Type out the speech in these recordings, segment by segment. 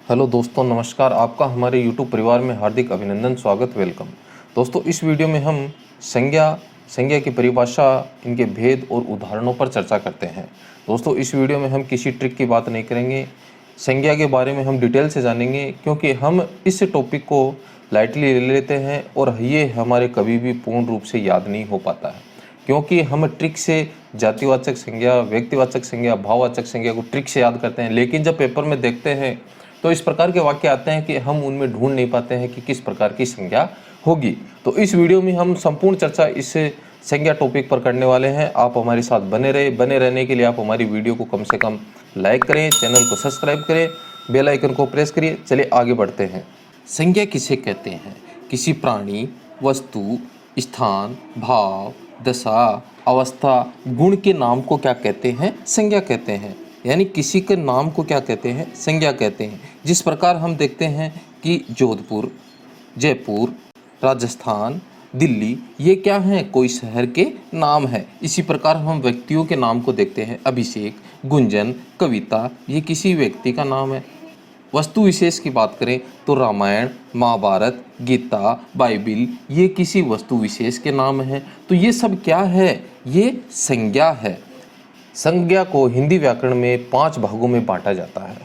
Hello दोस्तों, नमस्कार। आपका हमारे YouTube परिवार में हार्दिक अभिनंदन, स्वागत, वेलकम। दोस्तों, इस वीडियो में हम संज्ञा की परिभाषा, इनके भेद और उदाहरणों पर चर्चा करते हैं। दोस्तों, इस वीडियो में हम किसी ट्रिक की बात नहीं करेंगे। संज्ञा के बारे में हम डिटेल से जानेंगे, क्योंकि हम इस टॉपिक को लाइटली ले लेते हैं और ये हमारे कभी भी पूर्ण रूप से याद नहीं हो पाता है, क्योंकि हम ट्रिक से जातिवाचक संज्ञा, व्यक्तिवाचक संज्ञा, भाववाचक संज्ञा को ट्रिक से याद करते हैं, लेकिन जब पेपर में देखते हैं तो इस प्रकार के वाक्य आते हैं कि हम उनमें ढूंढ नहीं पाते हैं कि किस प्रकार की संज्ञा होगी। तो इस वीडियो में हम संपूर्ण चर्चा इस संज्ञा टॉपिक पर करने वाले हैं। आप हमारे साथ बने रहने के लिए आप हमारी वीडियो को कम से कम लाइक करें, चैनल को सब्सक्राइब करें, बेल आइकन को प्रेस करिए। चलिए आगे बढ़ते हैं। संज्ञा किसे कहते हैं? किसी प्राणी, वस्तु, स्थान, भाव, दशा, अवस्था, गुण के नाम को क्या कहते हैं? संज्ञा कहते हैं। यानी किसी के नाम को क्या कहते हैं? संज्ञा कहते हैं। जिस प्रकार हम देखते हैं कि जोधपुर, जयपुर, राजस्थान, दिल्ली, ये क्या हैं? कोई शहर के नाम है। इसी प्रकार हम व्यक्तियों के नाम को देखते हैं। अभिषेक, गुंजन, कविता, ये किसी व्यक्ति का नाम है। वस्तु विशेष की बात करें तो रामायण, महाभारत, गीता, बाइबिल, ये किसी वस्तु विशेष के नाम हैं। तो ये सब क्या है? ये संज्ञा है। संज्ञा को हिंदी व्याकरण में 5 भागों में बांटा जाता है,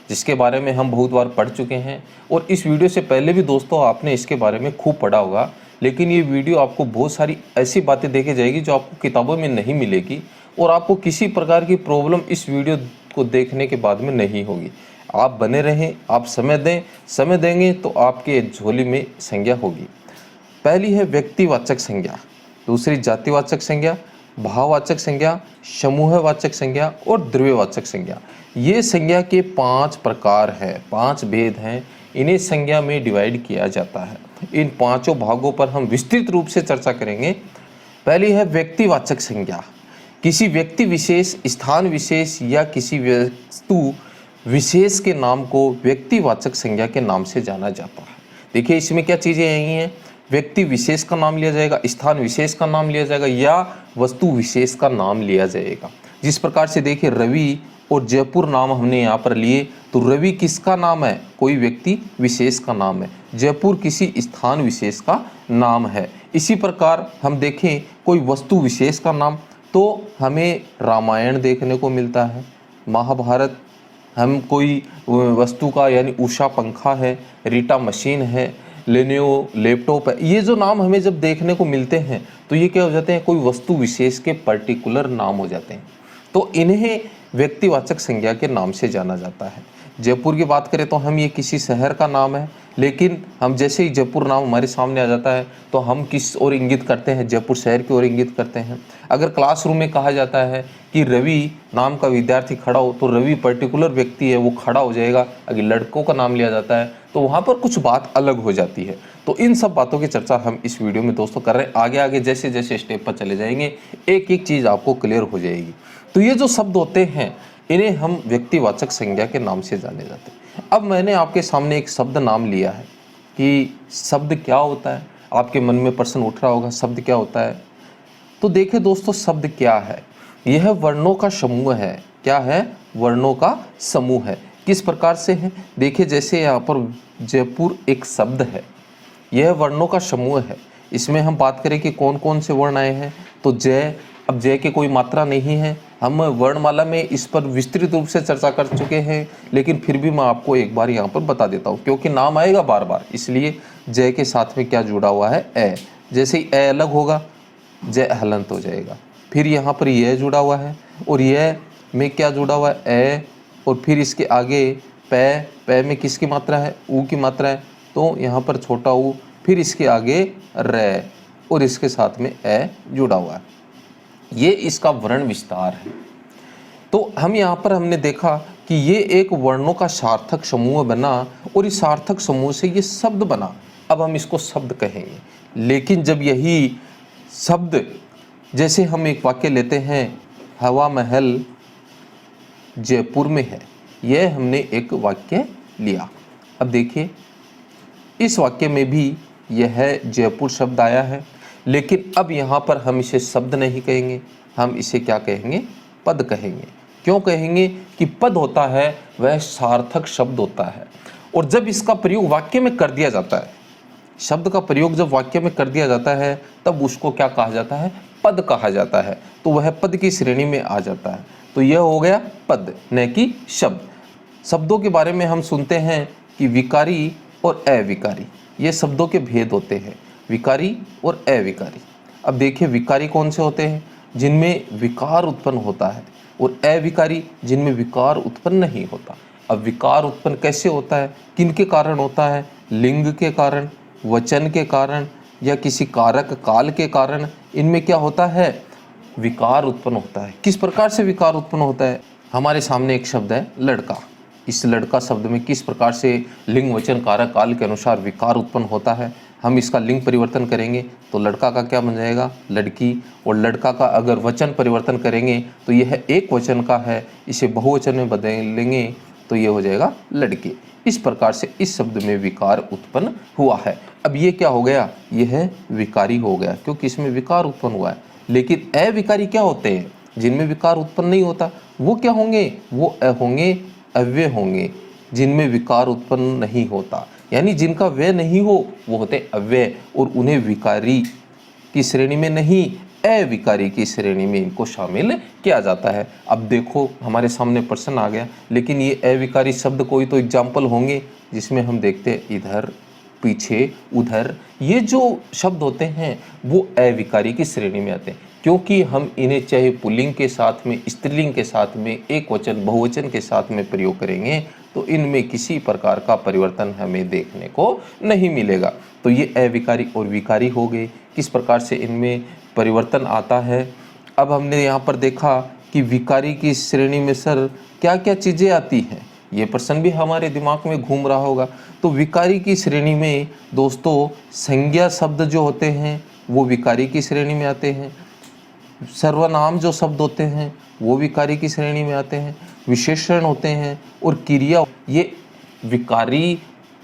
जिसके बारे में हम बहुत बार पढ़ चुके हैं। और इस वीडियो से पहले भी दोस्तों आपने इसके बारे में खूब पढ़ा होगा, लेकिन ये वीडियो आपको बहुत सारी ऐसी बातें देके जाएगी जो आपको किताबों में नहीं मिलेगी, और आपको किसी प्रकार की प्रॉब्लम इस वीडियो को देखने के बाद में नहीं होगी। आप बने रहें, आप समय देंगे तो आपके झोली में संज्ञा होगी। पहली है व्यक्तिवाचक संज्ञा, दूसरी जातिवाचक संज्ञा, भाववाचक संज्ञा, समूहवाचक संज्ञा और द्रव्यवाचक संज्ञा। ये संज्ञा के 5 प्रकार हैं, 5 भेद हैं। इन्हें संज्ञा में डिवाइड किया जाता है। इन 5 भागों पर हम विस्तृत रूप से चर्चा करेंगे। पहली है व्यक्तिवाचक संज्ञा। किसी व्यक्ति विशेष, स्थान विशेष या किसी वस्तु विशेष के नाम को व्यक्तिवाचक संज्ञा के नाम से जाना जाता है। देखिए, इसमें क्या चीज़ें आई हैं? व्यक्ति विशेष का नाम लिया जाएगा, स्थान विशेष का नाम लिया जाएगा या वस्तु विशेष का नाम लिया जाएगा। जिस प्रकार से देखिए, रवि और जयपुर नाम हमने यहाँ पर लिए, तो रवि किसका नाम है? कोई व्यक्ति विशेष का नाम है। जयपुर किसी स्थान विशेष का नाम है। इसी प्रकार हम देखें कोई वस्तु विशेष का नाम, तो हमें रामायण देखने को मिलता है, महाभारत। हम कोई वस्तु का, यानी उषा पंखा है, रीटा मशीन है, लेनोवो लैपटॉप है, ये जो नाम हमें जब देखने को मिलते हैं तो ये क्या हो जाते हैं? कोई वस्तु विशेष के पर्टिकुलर नाम हो जाते हैं। तो इन्हें व्यक्तिवाचक संज्ञा के नाम से जाना जाता है। जयपुर की बात करें तो हम ये किसी शहर का नाम है, लेकिन हम जैसे ही जयपुर नाम हमारे सामने आ जाता है तो हम किस ओर इंगित करते हैं? जयपुर शहर की ओर इंगित करते हैं। अगर क्लासरूम में कहा जाता है कि रवि नाम का विद्यार्थी खड़ा हो, तो रवि पर्टिकुलर व्यक्ति है, वो खड़ा हो जाएगा। अगर लड़कों का नाम लिया जाता है तो वहाँ पर कुछ बात अलग हो जाती है। तो इन सब बातों की चर्चा हम इस वीडियो में दोस्तों कर रहे हैं। आगे आगे जैसे जैसे स्टेप पर चले जाएंगे, एक एक चीज़ आपको क्लियर हो जाएगी। तो ये जो शब्द होते हैं, इन्हें हम व्यक्तिवाचक संज्ञा के नाम से जाने जाते हैं। अब मैंने आपके सामने एक शब्द नाम लिया है कि शब्द क्या होता है। आपके मन में प्रश्न उठ रहा होगा, शब्द क्या होता है? तो देखिए दोस्तों, शब्द क्या है? यह वर्णों का समूह है। क्या है? वर्णों का समूह है। किस प्रकार से है? देखिए, जैसे यहाँ पर जयपुर एक शब्द है, यह वर्णों का समूह है। इसमें हम बात करें कि कौन कौन से वर्ण आए हैं, तो जय। अब जय के कोई मात्रा नहीं है, हम वर्णमाला में इस पर विस्तृत रूप से चर्चा कर चुके हैं, लेकिन फिर भी मैं आपको एक बार यहाँ पर बता देता हूँ, क्योंकि नाम आएगा बार बार, इसलिए जय के साथ में क्या जुड़ा हुआ है? ए। जैसे ही ए अलग होगा, जय हलंत हो जाएगा। फिर यहाँ पर यह जुड़ा हुआ है, और यह में क्या जुड़ा हुआ है? ए। और फिर इसके आगे पै। पै में किसकी मात्रा है? ऊ की मात्रा है, तो यहाँ पर छोटा ऊ। फिर इसके आगे रे, और इसके साथ में ए जुड़ा हुआ है। ये इसका वर्ण विस्तार है। तो हम यहाँ पर हमने देखा कि ये एक वर्णों का सार्थक समूह बना, और इस सार्थक समूह से ये शब्द बना। अब हम इसको शब्द कहेंगे, लेकिन जब यही शब्द, जैसे हम एक वाक्य लेते हैं, हवा महल जयपुर में है, यह हमने एक वाक्य लिया। अब देखिए, इस वाक्य में भी यह जयपुर शब्द आया है, लेकिन अब यहाँ पर हम इसे शब्द नहीं कहेंगे, हम इसे क्या कहेंगे? पद कहेंगे। क्यों कहेंगे कि पद होता है वह सार्थक शब्द होता है, और जब इसका प्रयोग वाक्य में कर दिया जाता है, शब्द का प्रयोग जब वाक्य में कर दिया जाता है तब उसको क्या कहा जाता है, पद कहा जाता है। तो वह पद की श्रेणी में आ जाता है। तो यह हो गया पद, न कि शब्द। शब्दों के बारे में हम सुनते हैं कि विकारी और अविकारी, ये शब्दों के भेद होते हैं, विकारी और अविकारी। अब देखिए, विकारी कौन से होते हैं, जिनमें विकार उत्पन्न होता है, और अविकारी जिनमें विकार उत्पन्न नहीं होता। अब विकार उत्पन्न कैसे होता है, किनके कारण होता है, लिंग के कारण, वचन के कारण, या किसी कारक काल के कारण इनमें क्या होता है, विकार उत्पन्न होता है। किस प्रकार से विकार उत्पन्न होता है, हमारे सामने एक शब्द है लड़का। इस लड़का शब्द में किस प्रकार से लिंग वचन कारक काल के अनुसार विकार उत्पन्न होता है। हम इसका लिंग परिवर्तन करेंगे तो लड़का का क्या बन जाएगा, लड़की, और लड़का का अगर वचन परिवर्तन करेंगे तो यह एक वचन का है, इसे बहुवचन में बदलेंगे तो ये हो जाएगा लड़के। इस प्रकार से इस शब्द में विकार उत्पन्न हुआ है। अब ये क्या हो गया, यह विकारी हो गया क्योंकि इसमें विकार उत्पन्न हुआ है। लेकिन अविकारी क्या होते हैं, जिनमें विकार उत्पन्न नहीं होता, वो क्या होंगे, वो होंगे अव्यय होंगे, जिनमें विकार उत्पन्न नहीं होता, यानी जिनका व्यय नहीं हो वो होते अव्यय, और उन्हें विकारी की श्रेणी में नहीं, अविकारी की श्रेणी में इनको शामिल किया जाता है। अब देखो हमारे सामने प्रश्न आ गया, लेकिन ये अविकारी शब्द कोई तो एग्जाम्पल होंगे जिसमें हम देखते हैं इधर, पीछे, उधर, ये जो शब्द होते हैं वो अविकारी की श्रेणी में आते हैं, क्योंकि हम इन्हें चाहे पुल्लिंग के साथ में, स्त्रीलिंग के साथ में, एक वचन बहुवचन के साथ में प्रयोग करेंगे तो इनमें किसी प्रकार का परिवर्तन हमें देखने को नहीं मिलेगा। तो ये अविकारी और विकारी हो गए, किस प्रकार से इनमें परिवर्तन आता है। अब हमने यहाँ पर देखा कि विकारी की श्रेणी में सर क्या क्या चीज़ें आती हैं, ये प्रश्न भी हमारे दिमाग में घूम रहा होगा। तो विकारी की श्रेणी में दोस्तों संज्ञा शब्द जो होते हैं वो विकारी की श्रेणी में आते हैं, सर्वनाम जो शब्द होते हैं वो विकारी की श्रेणी में आते हैं, विशेषण होते हैं और क्रिया, ये विकारी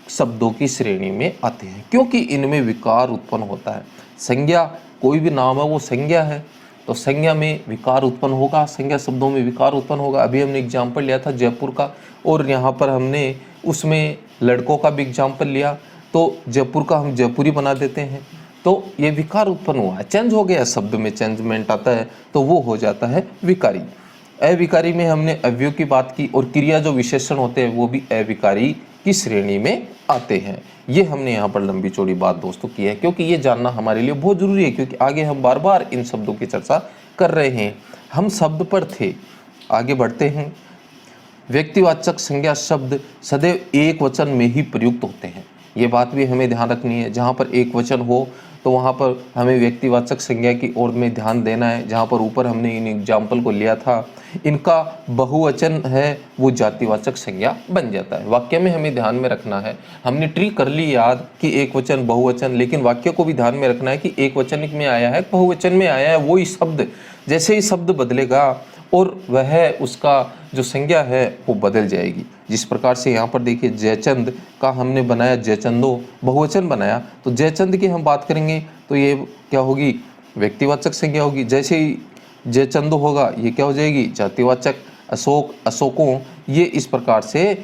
शब्दों की श्रेणी में आते हैं क्योंकि इनमें विकार उत्पन्न होता है। संज्ञा, कोई भी नाम है वो संज्ञा है, तो संज्ञा में विकार उत्पन्न होगा, संज्ञा शब्दों में विकार उत्पन्न होगा। अभी हमने एग्जाम्पल लिया था जयपुर का, और यहाँ पर हमने उसमें लड़कों का भी एग्जाम्पल लिया, तो जयपुर का हम जयपुरी बना देते हैं, तो ये विकार उत्पन्न हुआ है, चेंज हो गया, शब्द में चेंजमेंट आता है तो वो हो जाता है विकारी। अविकारी में हमने अव्यय की बात की, और क्रिया जो विशेषण होते हैं वो भी अविकारी की श्रेणी में आते हैं। ये हमने यहाँ पर लंबी चौड़ी बात दोस्तों की है, क्योंकि ये जानना हमारे लिए बहुत ज़रूरी है, क्योंकि आगे हम बार बार इन शब्दों की चर्चा कर रहे हैं। हम शब्द पर थे, आगे बढ़ते हैं। व्यक्तिवाचक संज्ञा शब्द सदैव एक वचन में ही प्रयुक्त होते हैं, ये बात भी हमें ध्यान रखनी है। जहाँ पर एक वचन हो तो वहाँ पर हमें व्यक्तिवाचक संज्ञा की ओर में ध्यान देना है। जहाँ पर ऊपर हमने इन एग्जाम्पल को लिया था, इनका बहुवचन है वो जातिवाचक संज्ञा बन जाता है। वाक्य में हमें ध्यान में रखना है, हमने ट्री कर ली याद कि एक वचन बहुवचन, लेकिन वाक्य को भी ध्यान में रखना है कि एक वचन में आया है, बहुवचन में आया है, वही शब्द, जैसे ही शब्द बदलेगा और वह उसका जो संज्ञा है वो बदल जाएगी। जिस प्रकार से यहाँ पर देखिए जयचंद का हमने बनाया जयचंदो, बहुवचन बनाया, तो जयचंद की हम बात करेंगे तो ये क्या होगी, व्यक्तिवाचक संज्ञा होगी। जैसे ही जयचंदो होगा ये क्या हो जाएगी, जातिवाचक। अशोक, अशोकों, ये इस प्रकार से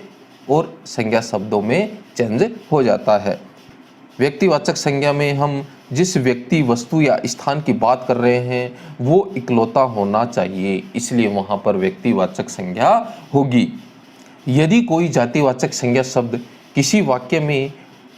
और संज्ञा शब्दों में चेंज हो जाता है। व्यक्तिवाचक संज्ञा में हम जिस व्यक्ति, वस्तु या स्थान की बात कर रहे हैं वो इकलौता होना चाहिए, इसलिए वहाँ पर व्यक्तिवाचक संज्ञा होगी। यदि कोई जातिवाचक संज्ञा शब्द किसी वाक्य में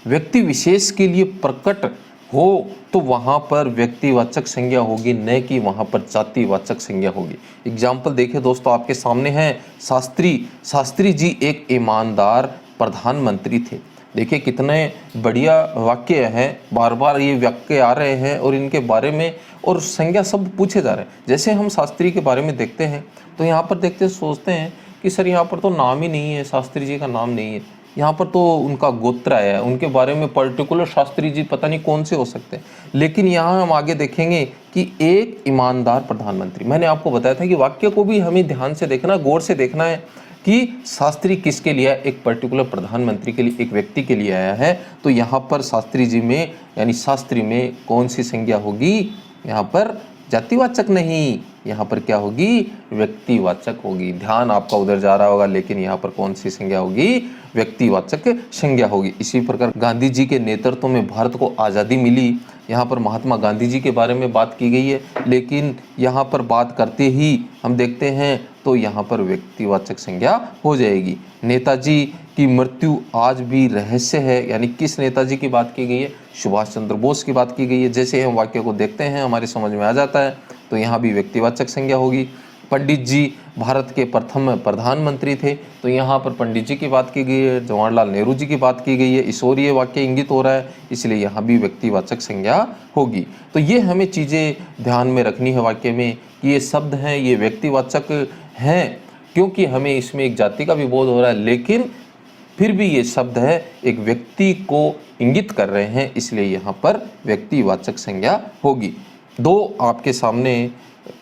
व्यक्ति विशेष के लिए प्रकट हो तो वहाँ पर व्यक्तिवाचक संज्ञा होगी, न कि वहाँ पर जातिवाचक संज्ञा होगी। एग्जाम्पल देखिए दोस्तों आपके सामने हैं, शास्त्री जी एक ईमानदार प्रधानमंत्री थे। देखिए कितने बढ़िया वाक्य हैं, बार बार ये वाक्य आ रहे हैं और इनके बारे में और संज्ञा शब्द पूछे जा रहे हैं। जैसे हम शास्त्री के बारे में देखते हैं तो यहाँ पर देखते सोचते हैं कि सर यहाँ पर तो नाम ही नहीं है, शास्त्री जी का नाम नहीं है, यहाँ पर तो उनका गोत्र है, उनके बारे में पर्टिकुलर शास्त्री जी पता नहीं कौन से हो सकते हैं। लेकिन यहाँ हम आगे देखेंगे कि एक ईमानदार प्रधानमंत्री, मैंने आपको बताया था कि वाक्य को भी हमें ध्यान से देखना, गौर से देखना है कि शास्त्री किसके लिए है, एक पर्टिकुलर प्रधानमंत्री के लिए, एक व्यक्ति के लिए आया है। तो यहाँ पर शास्त्री जी में यानी शास्त्री में कौन सी संज्ञा होगी, यहाँ पर जातिवाचक नहीं, यहाँ पर क्या होगी, व्यक्तिवाचक होगी। ध्यान आपका उधर जा रहा होगा, लेकिन यहाँ पर कौन सी संज्ञा होगी, व्यक्तिवाचक संज्ञा होगी। इसी प्रकार गांधी जी के नेतृत्व में भारत को आज़ादी मिली, यहाँ पर महात्मा गांधी जी के बारे में बात की गई है, लेकिन यहाँ पर बात करते ही हम देखते हैं तो यहाँ पर व्यक्तिवाचक संज्ञा हो जाएगी। नेताजी की मृत्यु आज भी रहस्य है, यानी किस नेताजी की बात की गई है, सुभाष चंद्र बोस की बात की गई है। जैसे हम वाक्य को देखते हैं हमारे समझ में आ जाता है, तो यहाँ भी व्यक्तिवाचक संज्ञा होगी। पंडित जी भारत के प्रथम प्रधानमंत्री थे, तो यहाँ पर पंडित जी की बात की गई है, जवाहरलाल नेहरू जी की बात की गई है, ईश्वरीय वाक्य इंगित हो रहा है, इसलिए यहाँ भी व्यक्तिवाचक संज्ञा होगी। तो ये हमें चीज़ें ध्यान में रखनी है वाक्य में कि ये शब्द हैं, ये व्यक्तिवाचक हैं, क्योंकि हमें इसमें एक जाति का भी बोध हो रहा है, लेकिन फिर भी ये शब्द है एक व्यक्ति को इंगित कर रहे हैं, इसलिए यहाँ पर व्यक्तिवाचक संज्ञा होगी। दो आपके सामने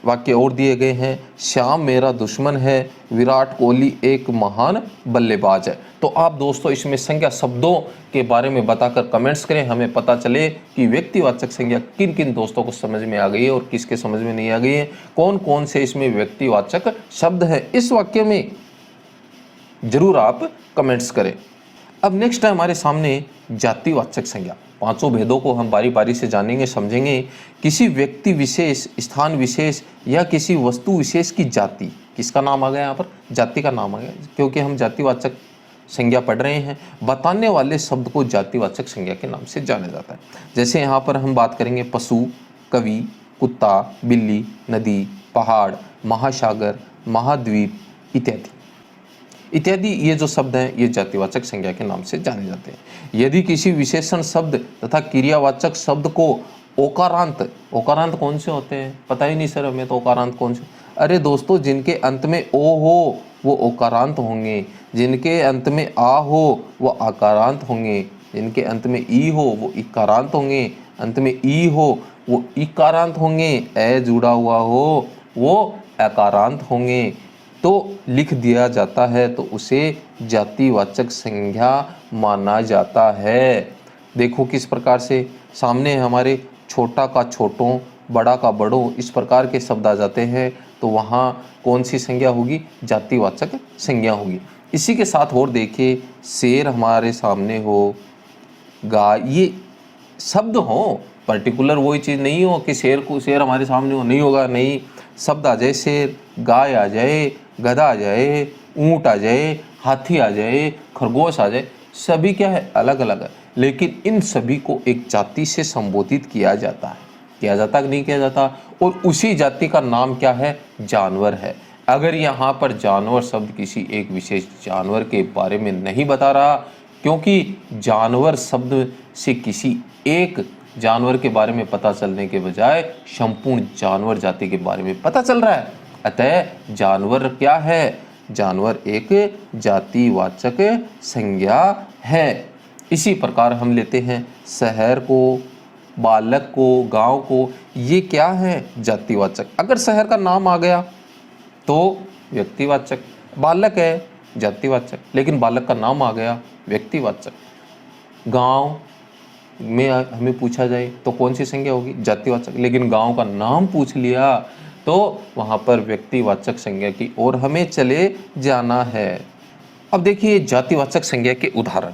वाक्य और दिए गए हैं। श्याम मेरा दुश्मन है, विराट कोहली एक महान बल्लेबाज है। तो आप दोस्तों इसमें संज्ञा शब्दों के बारे में बताकर कमेंट्स करें, हमें पता चले कि व्यक्तिवाचक संज्ञा किन किन दोस्तों को समझ में आ गई है और किसके समझ में नहीं आ गई है, कौन कौन से इसमें व्यक्तिवाचक शब्द हैं इस वाक्य में, जरूर आप कमेंट्स करें। अब नेक्स्ट है हमारे सामने जातिवाचक संज्ञा। पांचों भेदों को हम बारी बारी से जानेंगे, समझेंगे। किसी व्यक्ति विशेष, स्थान विशेष या किसी वस्तु विशेष की जाति, किसका नाम आ गया यहाँ पर, जाति का नाम आ गया, क्योंकि हम जातिवाचक संज्ञा पढ़ रहे हैं। बताने वाले शब्द को जातिवाचक संज्ञा के नाम से जाना जाता है। जैसे यहाँ पर हम बात करेंगे पशु, कवि, कुत्ता, बिल्ली, नदी, पहाड़, महासागर, महाद्वीप इत्यादि इत्यादि। ये जो शब्द हैं ये जातिवाचक संज्ञा के नाम से जाने जाते हैं। यदि किसी विशेषण शब्द तथा क्रियावाचक शब्द को ओकारांत, ओकारांत कौन से होते हैं, पता ही नहीं सर हमें तो ओकारांत कौन से, अरे दोस्तों जिनके अंत में ओ हो वो ओकारांत होंगे, जिनके अंत में आ हो वो आकारांत होंगे, जिनके अंत में ई हो वो इकारांत होंगे, अंत में ई हो वो इकारांत होंगे, ए जुड़ा हुआ हो वो अकारांत होंगे। तो लिख दिया जाता है तो उसे जातिवाचक संज्ञा माना जाता है। देखो किस प्रकार से सामने हमारे छोटा का छोटों, बड़ा का बड़ों, इस प्रकार के शब्द आ जाते हैं, तो वहाँ कौन सी संज्ञा होगी, जातिवाचक संज्ञा होगी। इसी के साथ और देखिए, शेर हमारे सामने हो, गाय, ये शब्द हो, पर्टिकुलर वही चीज़ नहीं हो कि शेर को, शेर हमारे सामने हो, नहीं होगा, नहीं, शब्द आ जाए, शेर, गाय आ जाए, गधा आ जाए, ऊंट आ जाए, हाथी आ जाए, खरगोश आ जाए, सभी क्या है, अलग अलग है, लेकिन इन सभी को एक जाति से संबोधित किया जाता है। किया जाता कि नहीं किया जाता, और उसी जाति का नाम क्या है, जानवर है। अगर यहाँ पर जानवर शब्द किसी एक विशेष जानवर के बारे में नहीं बता रहा, क्योंकि जानवर शब्द से किसी एक जानवर के बारे में पता चलने के बजाय संपूर्ण जानवर जाति के बारे में पता चल रहा है, अतः जानवर क्या है, जानवर एक जातिवाचक संज्ञा है। इसी प्रकार हम लेते हैं शहर को, बालक को, गांव को, ये क्या है, जातिवाचक। अगर शहर का नाम आ गया तो व्यक्तिवाचक, बालक है जातिवाचक, लेकिन बालक का नाम आ गया व्यक्तिवाचक। गांव में हमें पूछा जाए तो कौन सी संज्ञा होगी, जातिवाचक, लेकिन गांव का नाम पूछ लिया तो वहाँ पर व्यक्तिवाचक संज्ञा की ओर हमें चले जाना है। अब देखिए जातिवाचक संज्ञा के उदाहरण,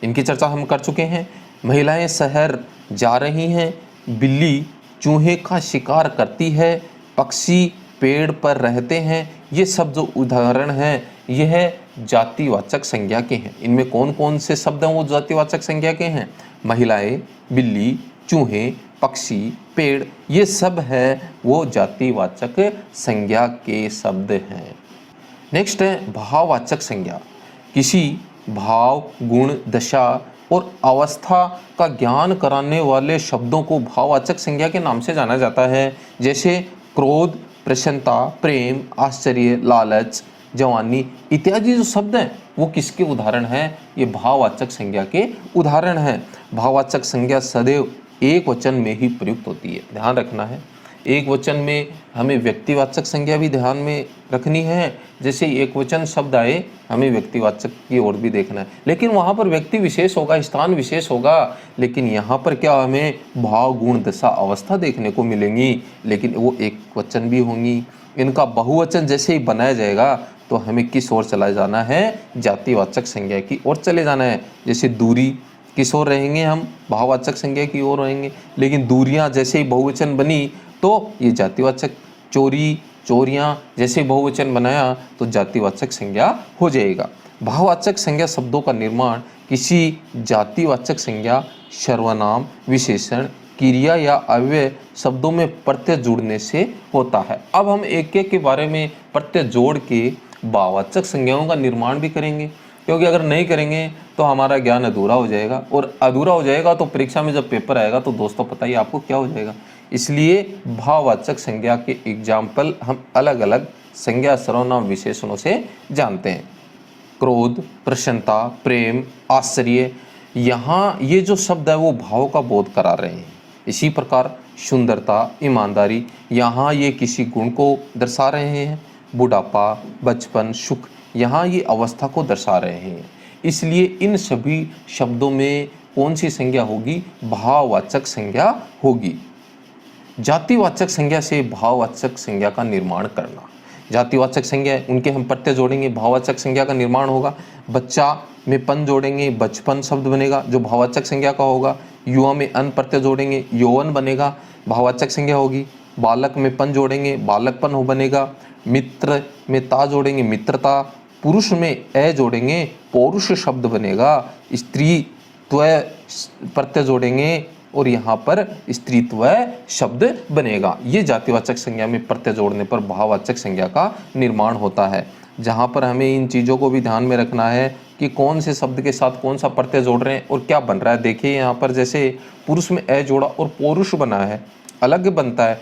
इनकी चर्चा हम कर चुके हैं। महिलाएं शहर जा रही हैं, बिल्ली चूहे का शिकार करती है, पक्षी पेड़ पर रहते हैं, ये सब जो उदाहरण हैं यह जातिवाचक संज्ञा के हैं। इनमें कौन कौन से शब्द हैं वो जातिवाचक संज्ञा के हैं, महिलाएं, बिल्ली, चूहे, पक्षी, पेड़, ये सब है वो जातिवाचक संज्ञा के शब्द हैं। नेक्स्ट है भाववाचक संज्ञा। किसी भाव, गुण, दशा और अवस्था का ज्ञान कराने वाले शब्दों को भाववाचक संज्ञा के नाम से जाना जाता है। जैसे क्रोध, प्रसन्नता, प्रेम, आश्चर्य, लालच, जवानी इत्यादि जो शब्द हैं वो किसके उदाहरण हैं, ये भाववाचक संज्ञा के उदाहरण हैं। भाववाचक संज्ञा सदैव एक वचन में ही प्रयुक्त होती है, ध्यान रखना है। एक वचन में हमें व्यक्तिवाचक संज्ञा भी ध्यान में रखनी है, जैसे एक वचन शब्द आए हमें व्यक्तिवाचक की ओर भी देखना है, लेकिन वहाँ पर व्यक्ति विशेष होगा, स्थान विशेष होगा। लेकिन यहाँ पर क्या हमें भाव, गुण, दशा, अवस्था देखने को मिलेंगी, लेकिन वो एक वचन भी होंगी। इनका बहुवचन जैसे ही बनाया जाएगा तो हमें किस ओर चला जाना है, जातिवाचक संज्ञा की ओर चले जाना है। जैसे दूरी, किस ओर रहेंगे हम, भाववाचक संज्ञा की ओर रहेंगे। लेकिन दूरियां जैसे ही बहुवचन बनी तो ये जातिवाचक, चोरी, चोरियां जैसे बहुवचन बनाया तो जातिवाचक संज्ञा हो जाएगा। भाववाचक संज्ञा शब्दों का निर्माण किसी जातिवाचक संज्ञा, सर्वनाम, विशेषण, क्रिया या अव्यय शब्दों में प्रत्यय जुड़ने से होता है। अब हम एक एक के बारे में प्रत्यय जोड़ के भाववाचक संज्ञाओं का निर्माण भी करेंगे, क्योंकि अगर नहीं करेंगे तो हमारा ज्ञान अधूरा हो जाएगा, और अधूरा हो जाएगा तो परीक्षा में जब पेपर आएगा तो दोस्तों पता ही आपको क्या हो जाएगा। इसलिए भाववाचक संज्ञा के एग्जाम्पल हम अलग अलग संज्ञा, सर्वनाम, विशेषणों से जानते हैं। क्रोध, प्रसन्नता, प्रेम, आश्चर्य, यहाँ ये जो शब्द है वो भाव का बोध करा रहे हैं। इसी प्रकार सुंदरता, ईमानदारी, यहाँ ये किसी गुण को दर्शा रहे हैं। बुढ़ापा, बचपन, सुख, यहाँ ये अवस्था को दर्शा रहे हैं। इसलिए इन सभी शब्दों में कौन सी संज्ञा होगी, भाववाचक संज्ञा होगी। जातिवाचक संज्ञा से भाववाचक संज्ञा का निर्माण करना। जातिवाचक संज्ञा उनके हम प्रत्यय जोड़ेंगे, भाववाचक संज्ञा का निर्माण होगा। बच्चा में पन जोड़ेंगे, बचपन शब्द बनेगा जो भाववाचक संज्ञा का होगा। युवा में अन प्रत्यय जोड़ेंगे, यौवन बनेगा, भाववाचक संज्ञा होगी। बालक में पन जोड़ेंगे, बालकपन हो बनेगा। मित्र में ता जोड़ेंगे, मित्रता। पुरुष में ए जोड़ेंगे, पौरुष शब्द बनेगा। स्त्री त्व प्रत्यय जोड़ेंगे और यहाँ पर स्त्रीत्व शब्द बनेगा। ये जातिवाचक संज्ञा में प्रत्यय जोड़ने पर भाववाचक संज्ञा का निर्माण होता है, जहाँ पर हमें इन चीज़ों को भी ध्यान में रखना है कि कौन से शब्द के साथ कौन सा प्रत्यय जोड़ रहे हैं और क्या बन रहा है। देखिए यहाँ पर जैसे पुरुष में ए जोड़ा और पौरुष बना है, अलग बनता है।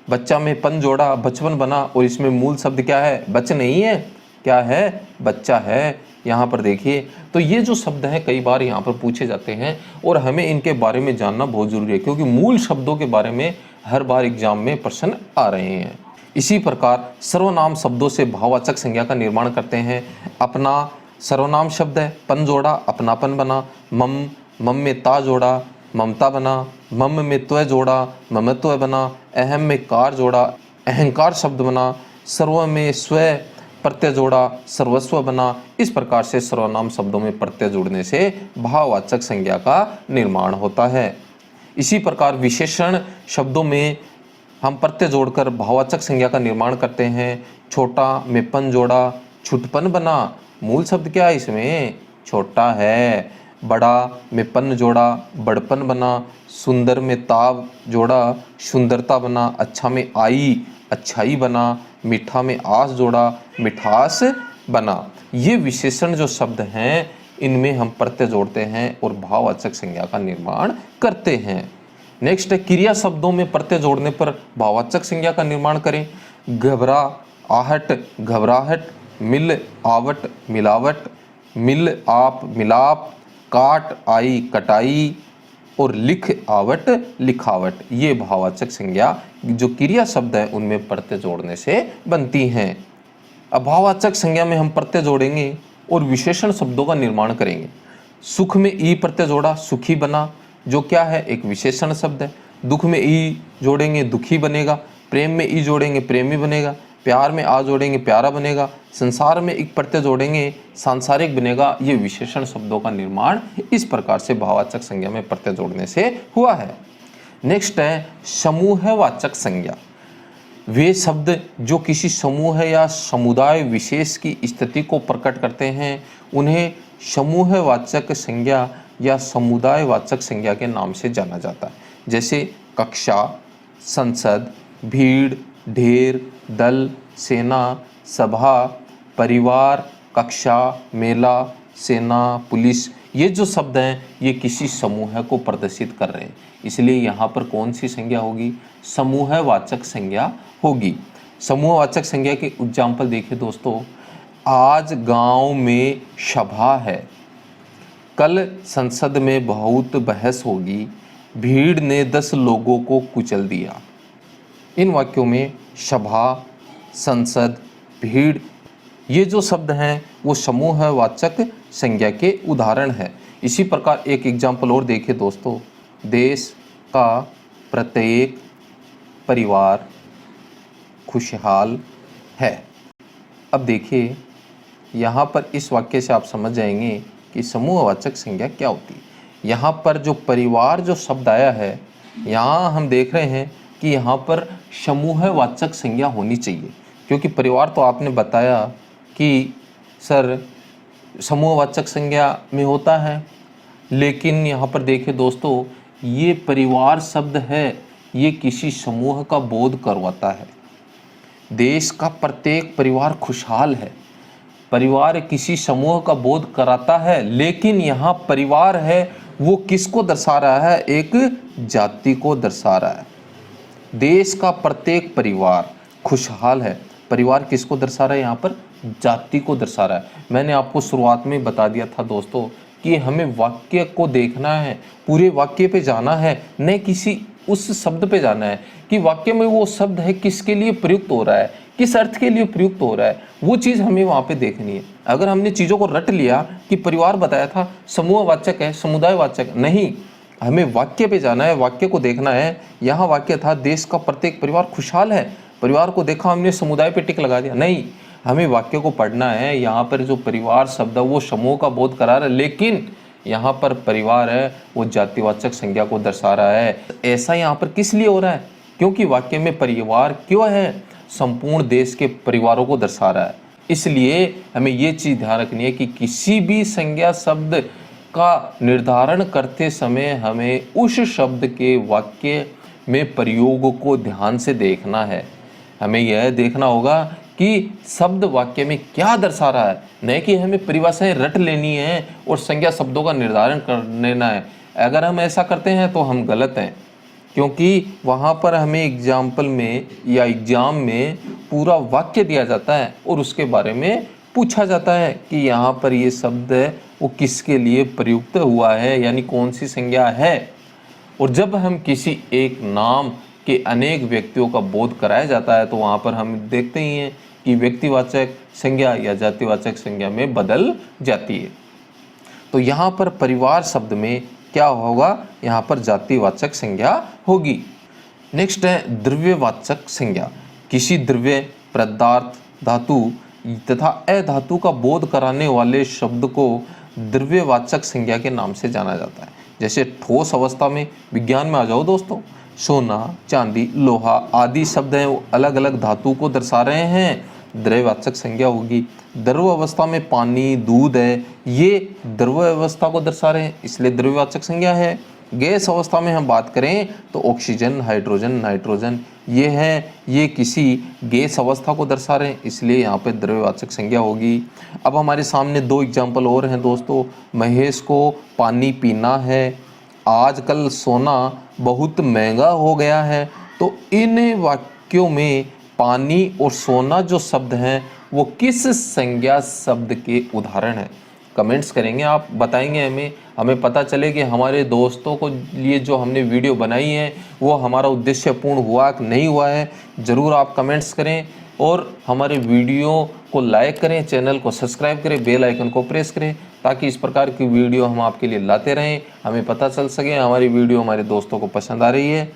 बच्चा में पन जोड़ा, बचपन बना, और इसमें मूल शब्द क्या है, बच नहीं है, क्या है, बच्चा है। यहाँ पर देखिए, तो ये जो शब्द हैं कई बार यहाँ पर पूछे जाते हैं और हमें इनके बारे में जानना बहुत ज़रूरी है, क्योंकि मूल शब्दों के बारे में हर बार एग्जाम में प्रश्न आ रहे हैं। इसी प्रकार सर्वनाम शब्दों से भाववाचक संज्ञा का निर्माण करते हैं। अपना सर्वनाम शब्द है, पन जोड़ा, अपनापन बना। मम, मम में ता जोड़ा, ममता बना। मम में त्व जोड़ा, ममत्व बना। अहम में कार जोड़ा, अहंकार शब्द बना। सर्व में स्व प्रत्यय जोड़ा, सर्वस्व बना। इस प्रकार से सर्वनाम शब्दों में प्रत्यय जोड़ने से भाववाचक संज्ञा का निर्माण होता है। इसी प्रकार विशेषण शब्दों में हम प्रत्यय जोड़कर भाववाचक संज्ञा का निर्माण करते हैं। छोटा में पन जोड़ा, छुटपन बना। मूल शब्द क्या है इसमें, छोटा है। बड़ा में पन जोड़ा, बड़पन बना। सुंदर में ताव जोड़ा, सुंदरता बना। अच्छा में आई, अच्छाई बना। मीठा में आस जोड़ा, मिठास बना। ये विशेषण जो शब्द हैं इनमें हम प्रत्यय जोड़ते हैं और भाववाचक संज्ञा का निर्माण करते हैं। नेक्स्ट है क्रिया शब्दों में प्रत्यय जोड़ने पर भाववाचक संज्ञा का निर्माण करें। घबरा, आहट, घबराहट। मिल, आवट, मिलावट। मिल, आप, मिलाप। काट, आई, कटाई। और लिख, आवट, लिखावट। ये भाववाचक संज्ञा जो क्रिया शब्द है उनमें प्रत्यय जोड़ने से बनती हैं। अब भाववाचक संज्ञा में हम प्रत्यय जोड़ेंगे और विशेषण शब्दों का निर्माण करेंगे। सुख में ई प्रत्यय जोड़ा, सुखी बना, जो क्या है, एक विशेषण शब्द है। दुख में ई जोड़ेंगे, दुखी बनेगा। प्रेम में ई जोड़ेंगे, प्रेमी बनेगा। प्यार में आ जोड़ेंगे, प्यारा बनेगा। संसार में एक प्रत्यय जोड़ेंगे, सांसारिक बनेगा। ये विशेषण शब्दों का निर्माण इस प्रकार से भाववाचक संज्ञा में प्रत्यय जोड़ने से हुआ है। नेक्स्ट है समूहवाचक संज्ञा। वे शब्द जो किसी समूह या समुदाय विशेष की स्थिति को प्रकट करते हैं उन्हें समूहवाचक संज्ञा या समुदायवाचक संज्ञा के नाम से जाना जाता है। जैसे कक्षा, संसद, भीड़, ढेर, दल, सेना, सभा, परिवार, कक्षा, मेला, सेना, पुलिस। ये जो शब्द हैं ये किसी समूह को प्रदर्शित कर रहे हैं, इसलिए यहाँ पर कौन सी संज्ञा होगी, समूहवाचक संज्ञा होगी। समूहवाचक संज्ञा के एग्जाम्पल देखिए दोस्तों, आज गांव में सभा है, कल संसद में बहुत बहस होगी, भीड़ ने 10 लोगों को कुचल दिया। इन वाक्यों में सभा, संसद, भीड़, ये जो शब्द हैं वो समूहवाचक संज्ञा के उदाहरण हैं। इसी प्रकार एक एग्जाम्पल और देखिए दोस्तों, देश का प्रत्येक परिवार खुशहाल है। अब देखिए यहाँ पर इस वाक्य से आप समझ जाएंगे कि समूहवाचक संज्ञा क्या होती है। यहाँ पर जो परिवार जो शब्द आया है, यहाँ हम देख रहे हैं कि यहाँ पर समूहवाचक संज्ञा होनी चाहिए, क्योंकि परिवार तो आपने बताया कि सर समूहवाचक संज्ञा में होता है, लेकिन यहाँ पर देखिए दोस्तों, ये परिवार शब्द है, ये किसी समूह का बोध करवाता है। देश का प्रत्येक परिवार खुशहाल है, परिवार किसी समूह का बोध कराता है, लेकिन यहाँ परिवार है वो किसको दर्शा रहा है? एक जाति को दर्शा रहा है। देश का प्रत्येक परिवार खुशहाल है, परिवार किसको दर्शा रहा है? यहाँ पर जाति को दर्शा रहा है। मैंने आपको शुरुआत में बता दिया था दोस्तों कि हमें वाक्य को देखना है, पूरे वाक्य पे जाना है, न किसी उस शब्द पे जाना है कि वाक्य में वो शब्द है किसके लिए प्रयुक्त हो रहा है, किस अर्थ के लिए प्रयुक्त हो रहा है, वो चीज़ हमें वहाँ पे देखनी है। अगर हमने चीज़ों को रट लिया कि परिवार बताया था समूहवाचक है, समुदायवाचक नहीं, हमें वाक्य पे जाना है, वाक्य को देखना है। यहाँ वाक्य था देश का प्रत्येक परिवार खुशहाल है, परिवार को देखा हमने, समुदाय पे टिक लगा दिया, नहीं, हमें वाक्य को पढ़ना है। यहाँ पर जो परिवार शब्द है वो समूह का बोध करा रहा है, लेकिन यहाँ पर परिवार है वो जातिवाचक संज्ञा को दर्शा रहा है। ऐसा यहाँ पर किस लिए हो रहा है? क्योंकि वाक्य में परिवार क्यों है? संपूर्ण देश के परिवारों को दर्शा रहा है। इसलिए हमें ये चीज़ ध्यान रखनी है कि किसी भी संज्ञा शब्द का निर्धारण करते समय हमें उस शब्द के वाक्य में प्रयोग को ध्यान से देखना है। हमें यह देखना होगा कि शब्द वाक्य में क्या दर्शा रहा है, न कि हमें परिभाषाएं रट लेनी है और संज्ञा शब्दों का निर्धारण कर लेना है। अगर हम ऐसा करते हैं तो हम गलत हैं, क्योंकि वहाँ पर हमें एग्जाम्पल में या एग्जाम में पूरा वाक्य दिया जाता है और उसके बारे में पूछा जाता है कि यहाँ पर ये शब्द है वो किसके लिए प्रयुक्त हुआ है, यानी कौन सी संज्ञा है। और जब हम किसी एक नाम के अनेक व्यक्तियों का बोध कराया जाता है तो वहाँ पर हम देखते ही हैं कि व्यक्तिवाचक संज्ञा या जातिवाचक संज्ञा में बदल जाती है। तो यहाँ पर परिवार शब्द में क्या होगा? यहाँ पर जातिवाचक संज्ञा होगी। नेक्स्ट है द्रव्यवाचक संज्ञा। किसी द्रव्य, पदार्थ, धातु तथा अधातु का बोध कराने वाले शब्द को द्रव्यवाचक संज्ञा के नाम से जाना जाता है। जैसे ठोस अवस्था में, विज्ञान में आ जाओ दोस्तों, सोना, चांदी, लोहा आदि शब्द हैं वो अलग अलग धातु को दर्शा रहे हैं, द्रव्यवाचक संज्ञा होगी। द्रव अवस्था में पानी, दूध है, ये द्रव अवस्था को दर्शा रहे हैं, इसलिए द्रव्यवाचक संज्ञा है। गैस अवस्था में हम बात करें तो ऑक्सीजन, हाइड्रोजन, नाइट्रोजन ये है, ये किसी गैस अवस्था को दर्शा रहे हैं, इसलिए यहाँ पे द्रव्यवाचक संज्ञा होगी। अब हमारे सामने दो एग्जाम्पल और हैं दोस्तों। महेश को पानी पीना है, आजकल सोना बहुत महंगा हो गया है। तो इन वाक्यों में पानी और सोना जो शब्द हैं वो किस संज्ञा शब्द के उदाहरण हैं? कमेंट्स करेंगे आप, बताएंगे हमें पता चले कि हमारे दोस्तों को लिए जो हमने वीडियो बनाई है वो हमारा उद्देश्य पूर्ण हुआ कि नहीं हुआ है। ज़रूर आप कमेंट्स करें और हमारे वीडियो को लाइक करें, चैनल को सब्सक्राइब करें, बेल आइकन को प्रेस करें, ताकि इस प्रकार की वीडियो हम आपके लिए लाते रहें, हमें पता चल सके हमारी वीडियो हमारे दोस्तों को पसंद आ रही है।